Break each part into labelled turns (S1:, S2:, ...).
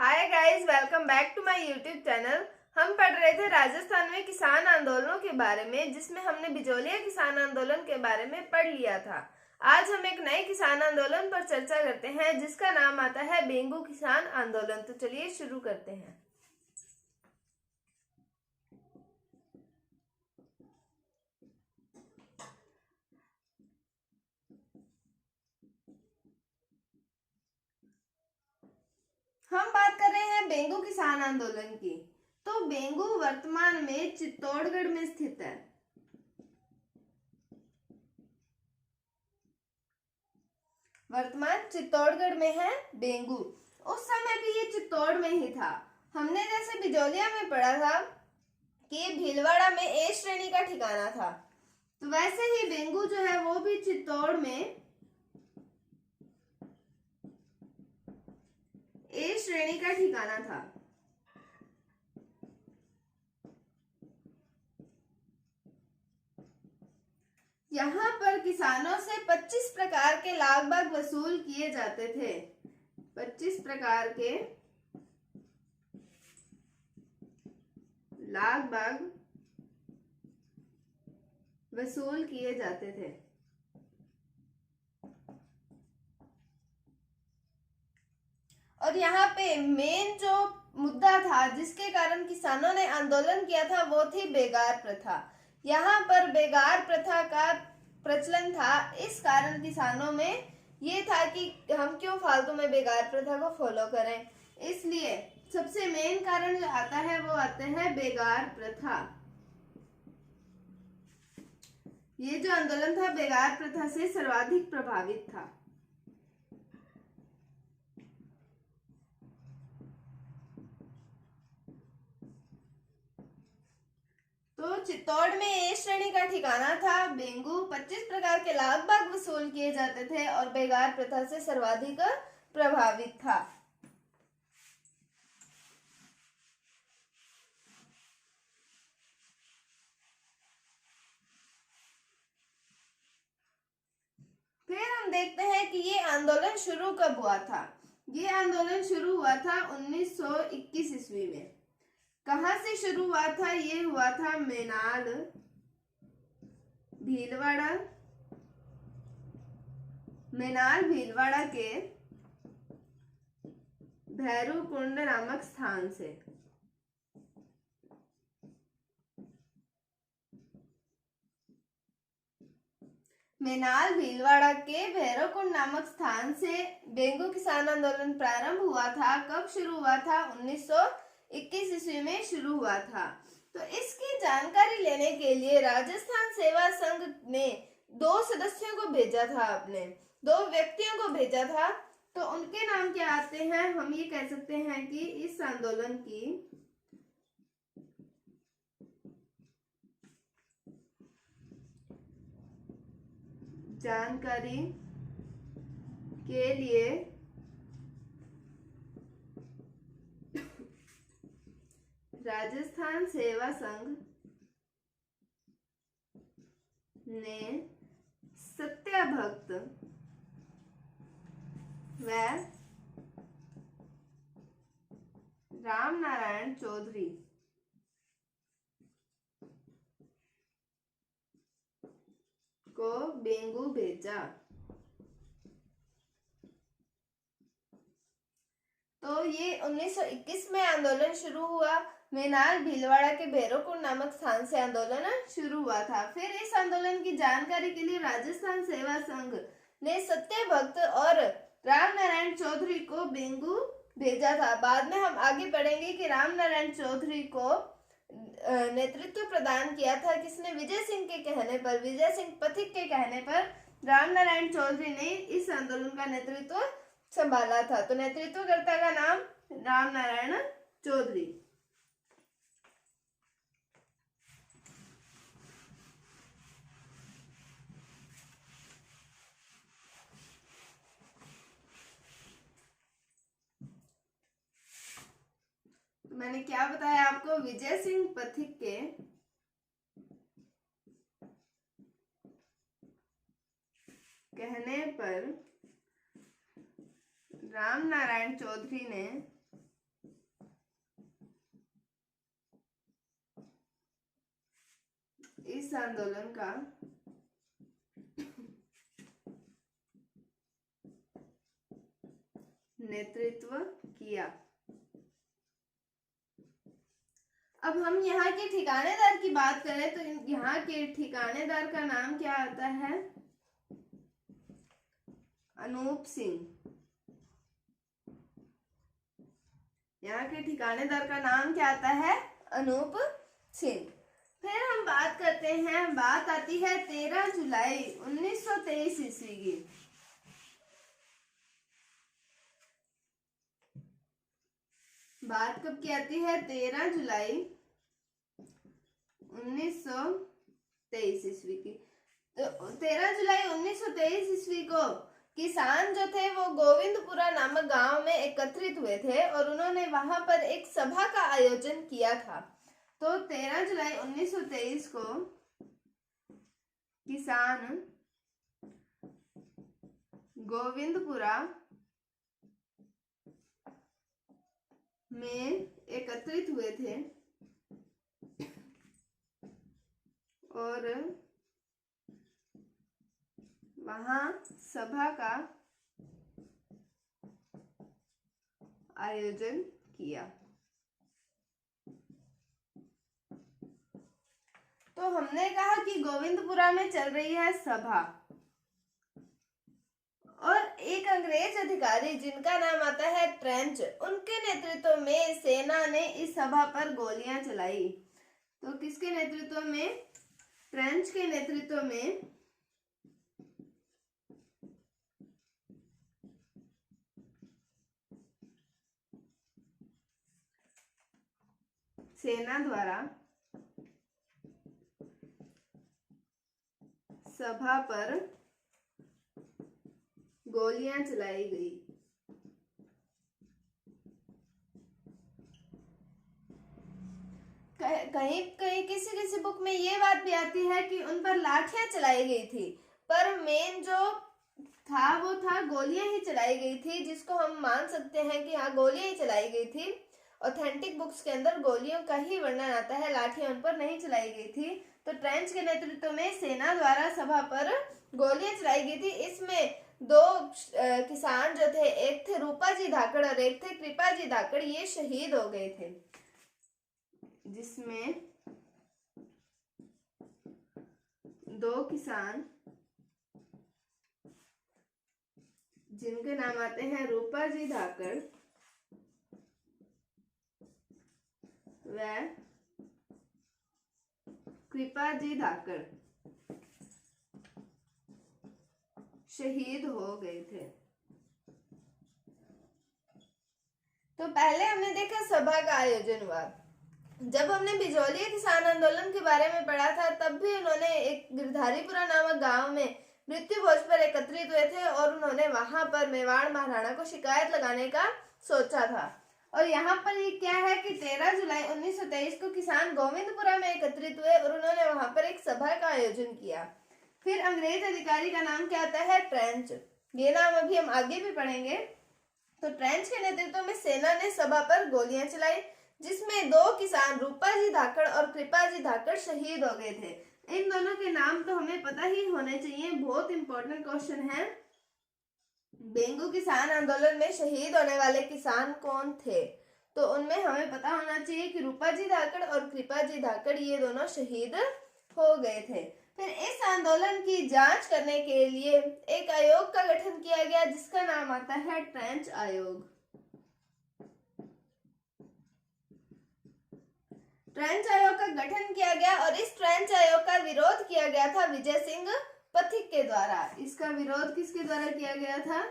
S1: Hi guys, welcome back to my YouTube channel. हम पढ़ रहे थे राजस्थान में किसान आंदोलनों के बारे में, जिसमें हमने बिजोलिया किसान आंदोलन के बारे में पढ़ लिया था। आज हम एक नए किसान आंदोलन पर चर्चा करते हैं जिसका नाम आता है बेंगू किसान आंदोलन। तो चलिए शुरू करते हैं। हम बात कर रहे हैं बेंगू किसान आंदोलन की। तो बेंगू वर्तमान में चित्तौड़गढ़ में स्थित है। वर्तमान चित्तौड़गढ़ में है बेंगू। उस समय भी ये चित्तौड़ में ही था। हमने जैसे बिजोलिया में पढ़ा था कि भीलवाड़ा में ए श्रेणी का ठिकाना था, तो वैसे ही बेंगू जो है वो भी चित्तौड़ में ए श्रेणी का ठिकाना था। यहाँ पर किसानों से 25 प्रकार के लाग भाग वसूल किए जाते थे। 25 प्रकार के लाग भाग वसूल किए जाते थे। और यहाँ पे मेन जो मुद्दा था जिसके कारण किसानों ने आंदोलन किया था वो थी बेगार प्रथा। यहाँ पर बेगार प्रथा का प्रचलन था। इस कारण किसानों में ये था कि हम क्यों फालतू में बेगार प्रथा को फॉलो करें, इसलिए सबसे मेन कारण जो आता है वो आते हैं बेगार प्रथा। ये जो आंदोलन था बेगार प्रथा से सर्वाधिक प्रभावित था। तो चित्तौड़ में ए श्रेणी का ठिकाना था बेंगू। 25 प्रकार के लाग भाग वसूल किए जाते थे और बेगार प्रथा से सर्वाधिक प्रभावित था। फिर हम देखते हैं कि ये आंदोलन शुरू कब हुआ था। ये आंदोलन शुरू हुआ था 1921 ईस्वी में। कहां से शुरू हुआ था? ये हुआ था मेनाल भीलवाड़ा के भैरूकुंड नामक स्थान से। मेनाल भीलवाड़ा के भैरवकुंड नामक स्थान से बेंगू किसान आंदोलन प्रारंभ हुआ था। कब शुरू हुआ था? 1921 ईस्वी में शुरू हुआ था। तो इसकी जानकारी लेने के लिए राजस्थान सेवा संघ ने 2 सदस्यों को भेजा था, अपने 2 व्यक्तियों को भेजा था। तो उनके नाम क्या आते हैं? हम ये कह सकते हैं कि इस आंदोलन की जानकारी के लिए राजस्थान सेवा संघ ने सत्याभक्त व राम नारायण चौधरी को बेंगू भेजा। तो ये 1921 में आंदोलन शुरू हुआ। मेनाल भीलवाड़ा के भैरवकुंड नामक स्थान से आंदोलन शुरू हुआ था। फिर इस आंदोलन की जानकारी के लिए राजस्थान सेवा संघ ने सत्यभक्त और राम नारायण चौधरी को बेंगू भेजा था। बाद में हम आगे पढ़ेंगे कि राम नारायण चौधरी को नेतृत्व प्रदान किया था किसने? विजय सिंह के कहने पर, विजय सिंह पथिक के कहने पर राम नारायण चौधरी ने इस आंदोलन का नेतृत्व संभाला था। तो नेतृत्वकर्ता का नाम राम नारायण चौधरी। तो मैंने क्या बताया आपको? विजय सिंह पथिक के कहने पर राम नारायण चौधरी ने इस आंदोलन का नेतृत्व किया। अब हम यहाँ के ठिकानेदार की बात करें तो यहाँ के ठिकानेदार का नाम क्या आता है? अनूप सिंह। यहाँ के ठिकानेदार का नाम क्या आता है? अनूप सिंह। फिर हम बात करते हैं, बात आती है 13 जुलाई 1923 ईस्वी की। बात कब की आती है? 13 जुलाई 1923 ईस्वी की। तो 13 जुलाई 1923 ईस्वी को किसान जो थे वो गोविंदपुरा नामक गांव में एकत्रित हुए थे और उन्होंने वहां पर एक सभा का आयोजन किया था। तो 13 जुलाई 1923 को किसान गोविंदपुरा में एकत्रित हुए थे और वहां सभा का आयोजन किया। तो हमने कहा कि गोविंदपुरा में चल रही है सभा और एक अंग्रेज अधिकारी जिनका नाम आता है ट्रेंच, उनके नेतृत्व में सेना ने इस सभा पर गोलियां चलाई। तो किसके नेतृत्व में? ट्रेंच के नेतृत्व में सेना द्वारा सभा पर गोलियां चलाई गई। कहीं कहीं किसी बुक में ये बात भी आती है कि उन पर लाठियां चलाई गई थी, पर मेन जो था वो था गोलियां ही चलाई गई थी, जिसको हम मान सकते हैं कि हाँ गोलियां ही चलाई गई थी। ऑथेंटिक बुक्स के अंदर गोलियों का ही वर्णन आता है, लाठियां उन पर नहीं चलाई गई थी। तो ट्रेंच के नेतृत्व में सेना द्वारा सभा पर गोलियां चलाई गई थी। इसमें दो किसान जो थे, एक थे रूपाजी धाकड़ और एक थे कृपाजी धाकड़, ये शहीद हो गए थे। जिसमें दो किसान जिनके नाम आते हैं रूपाजी धाकड़ व कृपाजी धाकड़ शहीद हो गए थे। तो पहले हमने देखा सभा का आयोजन हुआ। जब हमने बिजौलिया किसान आंदोलन के बारे में पढ़ा था तब भी उन्होंने एक गिरधारीपुरा नामक गांव में मृत्यु भोज पर एकत्रित हुए थे और उन्होंने वहां पर मेवाड़ महाराणा को शिकायत लगाने का सोचा था। और यहाँ पर ये क्या है कि 13 जुलाई 1923 को किसान गोविंदपुरा में एकत्रित हुए और उन्होंने वहां पर एक सभा का आयोजन किया। फिर अंग्रेज अधिकारी का नाम क्या आता है? ट्रेंच। ये नाम अभी हम आगे भी पढ़ेंगे। तो ट्रेंच के नेतृत्व में सेना ने सभा पर गोलियां चलाई, जिसमें दो किसान रूपाजी धाकड़ और कृपाजी धाकड़ शहीद हो गए थे। इन दोनों के नाम तो हमें पता ही होने चाहिए, बहुत इंपॉर्टेंट क्वेश्चन है। बेंगू किसान आंदोलन में शहीद होने वाले किसान कौन थे? तो उनमें हमें पता होना चाहिए कि रूपाजी धाकड़ और कृपाजी धाकड़ ये दोनों शहीद हो गए थे। फिर इस आंदोलन की जांच करने के लिए एक आयोग का गठन किया गया, जिसका नाम आता है ट्रेंच आयोग। ट्रेंच आयोग का गठन किया गया और इस ट्रेंच आयोग का विरोध किया गया था विजय सिंह पथिक के द्वारा। इसका विरोध किसके द्वारा किया गया था?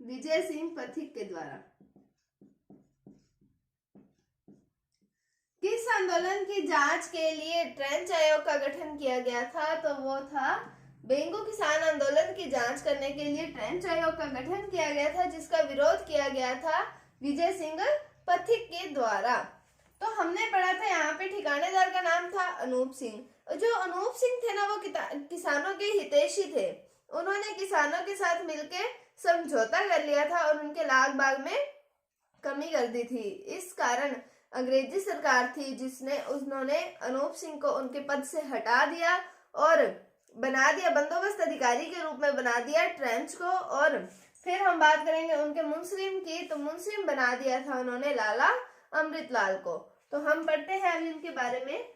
S1: विजय सिंह पथिक के द्वारा। किस आंदोलन की जांच के लिए ट्रेंच आयोग का गठन किया गया था? तो वो था बेंगू किसान आंदोलन की जांच करने के लिए ट्रेंच आयोग का गठन किया गया था, जिसका विरोध किया गया था विजय सिंह पथिक के द्वारा। तो हमने पढ़ा था यहाँ पे ठिकानेदार का नाम था अनूप सिंह। जो अनूप सिंह थे ना, वो किसानों के हितैषी थे। उन्होंने किसानों के साथ मिलकर समझौता कर लिया था और उनके लाग बाग में कमी कर दी थी। इस कारण अंग्रेजी सरकार थी जिसने उन्होंने अनूप सिंह को उनके पद से हटा दिया और बना दिया बंदोबस्त अधिकारी के रूप में बना दिया ट्रेंच को। और फिर हम बात करेंगे उनके मुंसलिम की, तो मुंसलिम बना दिया था उन्होंने लाला अमृतलाल को। तो हम पढ़ते हैं अभी इनके बारे में।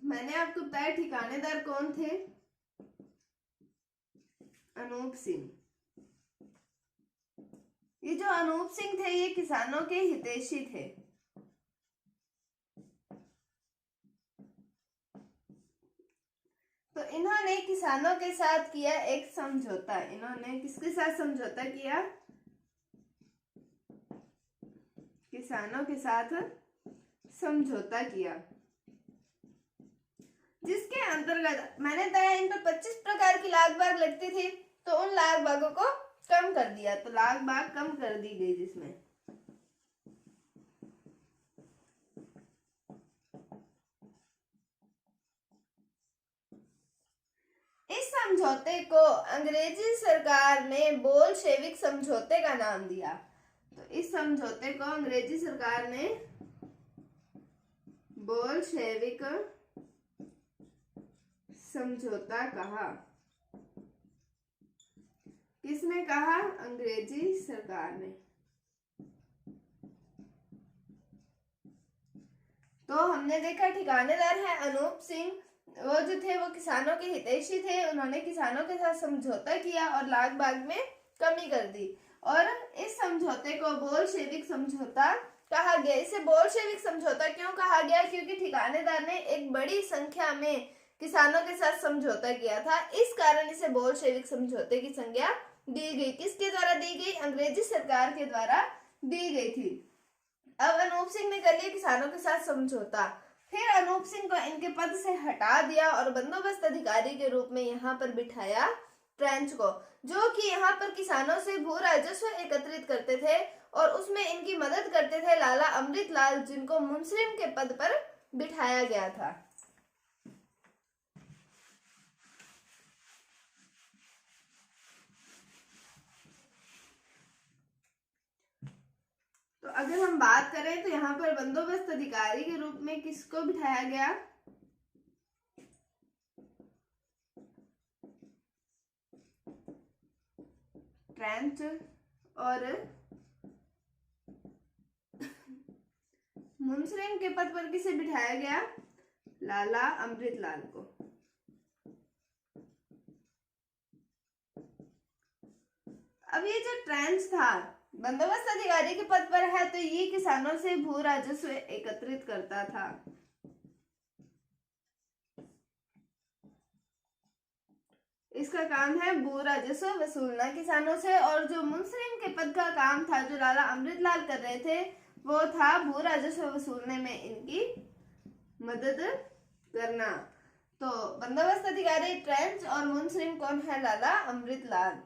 S1: मैंने आपको बताया ठिकानेदार कौन थे, अनूप सिंह। ये जो अनूप सिंह थे ये किसानों के हितैषी थे। तो इन्होंने किसानों के साथ किया एक समझौता। इन्होंने किसके साथ समझौता किया, किसानों के साथ समझौता किया, जिसके अंतर्गत मैंने बताया इन पर 25 प्रकार की लाग बाग लगती थी, तो उन लाग बागों को कम कर दिया। तो लाग बाग कम कर दी गई, जिसमें इस समझौते को अंग्रेजी सरकार ने बोल्शेविक समझौते का नाम दिया। तो इस समझौते को अंग्रेजी सरकार ने बोल्शेविक समझौता कहा। किसने कहा, अंग्रेजी सरकार ने। तो हमने देखा ठिकानेदार है अनूप सिंह, वो जो थे वो किसानों के हितैषी थे। उन्होंने किसानों के साथ समझौता किया और लाग बाग में कमी कर दी। और इस समझौते को बोल्शेविक समझौता कहा गया। इसे बोल्शेविक समझौता क्यों कहा गया, क्योंकि ठिकानेदार ने एक बड़ी संख्या में किसानों के साथ समझौता किया था, इस कारण इसे बोल्शेविक समझौते की संज्ञा दी गई। किसके द्वारा दी गई, अंग्रेजी सरकार के द्वारा दी गई थी। अब अनूप सिंह ने कर लिया किसानों के साथ समझौता, फिर अनूप सिंह को इनके पद से हटा दिया और बंदोबस्त अधिकारी के रूप में यहाँ पर बिठाया ट्रेंच को, जो कि यहाँ पर किसानों से भू राजस्व एकत्रित करते थे और उसमें इनकी मदद करते थे लाला अमृतलाल, जिनको मुंसलिम के पद पर बिठाया गया था। तो अगर हम बात करें तो यहाँ पर बंदोबस्त अधिकारी के रूप में किसको बिठाया गया, ट्रेंच, और मुंसलिम के पद पर किसे बिठाया गया, लाला अमृतलाल को। अब ये जो ट्रेंच था बंदोबस्त अधिकारी के पद पर है, तो ये किसानों से भू राजस्व एकत्रित करता था। इसका काम है भू राजस्व वसूलना किसानों से। और जो मुंसलिम के पद का काम था, जो लाला अमृतलाल कर रहे थे, वो था भू राजस्व वसूलने में इनकी मदद करना। तो बंदोबस्त अधिकारी ट्रेंच और मुंसलिम कौन है, लाला अमृतलाल।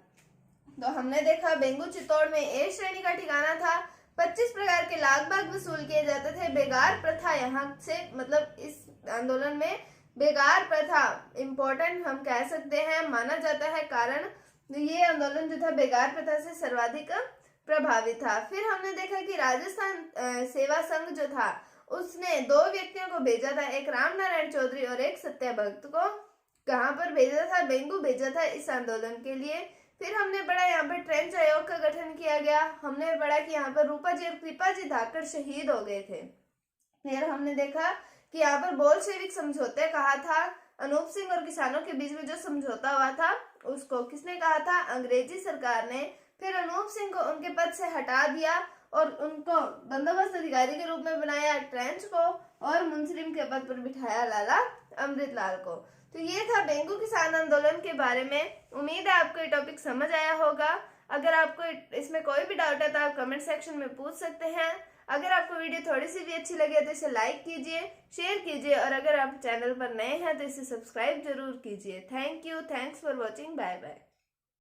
S1: तो हमने देखा बेंगू चित्तौड़ में ए श्रेणी का ठिकाना था। 25 प्रकार के लाग बाग वसूल किए जाते थे। बेगार प्रथा यहाँ से, मतलब इस आंदोलन में बेगार प्रथा इम्पोर्टेंट हम कह सकते हैं, माना जाता है, कारण ये आंदोलन जो था बेगार प्रथा से सर्वाधिक प्रभावित था। फिर हमने देखा कि राजस्थान सेवा संघ जो था उसने 2 व्यक्तियों को भेजा था, एक राम नारायण चौधरी और एक सत्या भक्त को। कहाँ पर भेजा था, बेंगू भेजा था इस आंदोलन के लिए। फिर हमने पढ़ा यहाँ पर ट्रेंच आयोग का गठन किया गया। हमने पढ़ा कि यहाँ पर रूपा जी और कृपा जी धाकड़ शहीद हो गए थे। फिर हमने देखा कि यहाँ पर बोल्शेविक समझौते कहा था। अनूप सिंह और किसानों के बीच में जो समझौता हुआ था उसको किसने कहा था, अंग्रेजी सरकार ने। फिर अनूप सिंह को उनके पद से हटा दिया और उनको बंदोबस्त अधिकारी के रूप में बनाया ट्रेंच को, और मुंसलिम के पद पर बिठाया लाला अमृतलाल को। तो ये था बेंगू किसान आंदोलन के बारे में। उम्मीद है आपको ये टॉपिक समझ आया होगा। अगर आपको इसमें कोई भी डाउट है तो आप कमेंट सेक्शन में पूछ सकते हैं। अगर आपको वीडियो थोड़ी सी भी अच्छी लगे तो इसे लाइक कीजिए, शेयर कीजिए, और अगर आप चैनल पर नए हैं तो इसे सब्सक्राइब जरूर कीजिए। Thank you, thanks for watching, bye bye.